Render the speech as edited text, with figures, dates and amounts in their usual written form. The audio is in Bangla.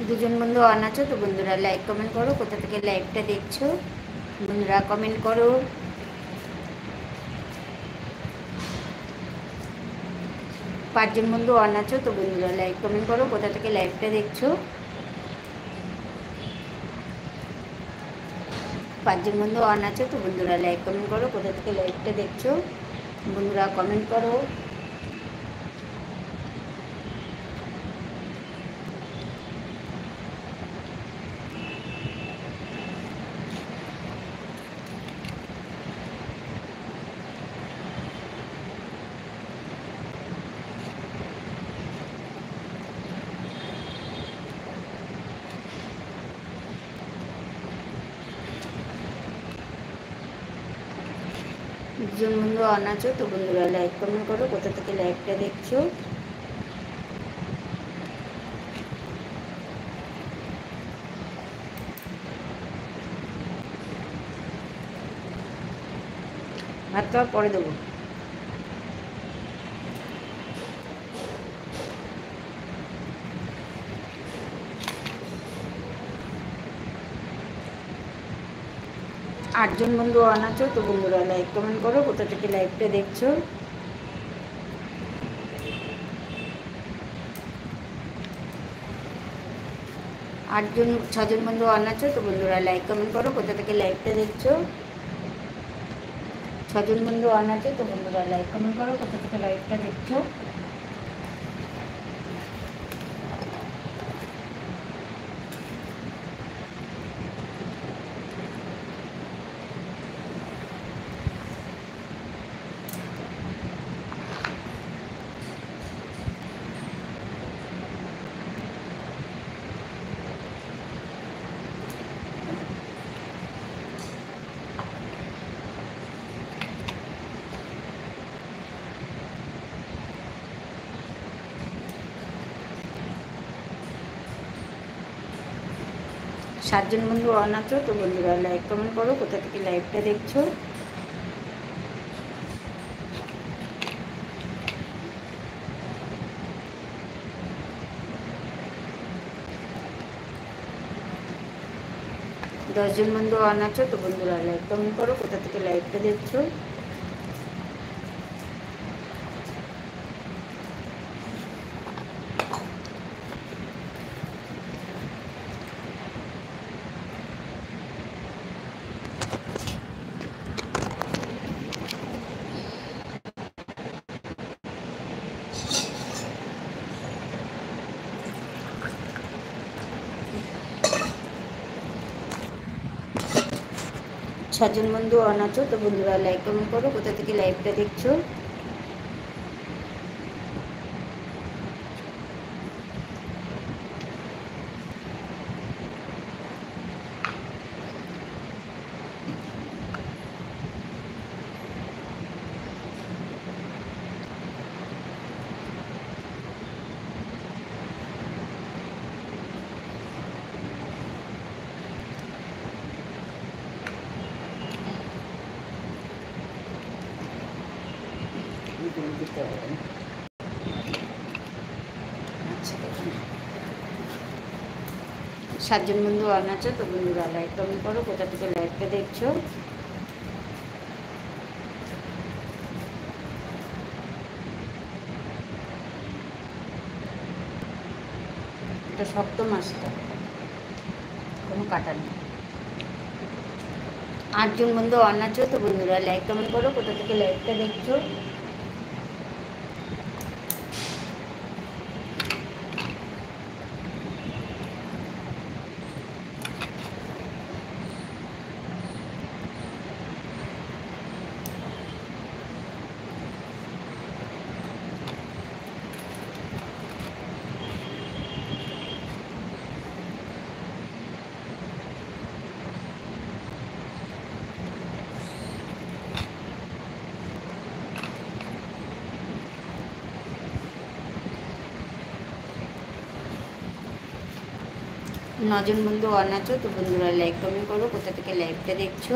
দুজন বন্ধু অন আছো তো বন্ধুরা লাইক কমেন্ট করো, কোথা থেকে লাইভটা দেখছো বন্ধুরা কমেন্ট করো। পাঁচজন বন্ধু অন আছো তো বন্ধুরা লাইক কমেন্ট করো, কোথা থেকে লাইভটা দেখছো। পাঁচজন বন্ধু অন আছো তো বন্ধুরা লাইক কমেন্ট করো, কোথা থেকে লাইভটা দেখছো বন্ধুরা কমেন্ট করো। দুজন বন্ধু অন আছো তো বন্ধুরা লাইক কমেন্ট করো, কোথা থেকে লাইভটা দেখছো। ভাত খাওয়ার পরে দেবো। আটজন বন্ধু অন আছো তো বন্ধুরা লাইক কমেন্ট করো, কোথা থেকে লাইভটা দেখছো। ছজন বন্ধু অন আছো তো বন্ধুরা লাইক কমেন্ট করো, কোথা থেকে লাইভটা দেখছো। ছজন বন্ধু অন আছে তো বন্ধুরা লাইক কমেন্ট করো, কোথা থেকে লাইভটা দেখছো। সাতজন বন্ধু অন আছো তো বন্ধুরা লাইক কমেন্ট করো, কোথা থেকে লাইভটা দেখছো। দশজন বন্ধু অন আছো তো বন্ধুরা লাইক কমেন্ট করো, কোথা থেকে লাইভটা দেখছো। ছজন বন্ধু অন আছো তো বন্ধুরা লাইক কমেন্ট করো, কোথা থেকে লাইভটা দেখছো। সাতজন বন্ধু অন আছো তো বন্ধুরা লাইক কমেন্ট করো, কোথা থেকে লাইভটা দেখছো। এটা শক্ত মাছটা, কোনো কাটা নেই। আটজন বন্ধু অন আছো তো বন্ধুরা লাইক কমেন্ট করো, কোথা থেকে লাইভটা দেখছো। নজন বন্ধু অন আছো তো বন্ধুরা লাইক কমেন্ট করো, কোথা থেকে লাইভটা দেখছো।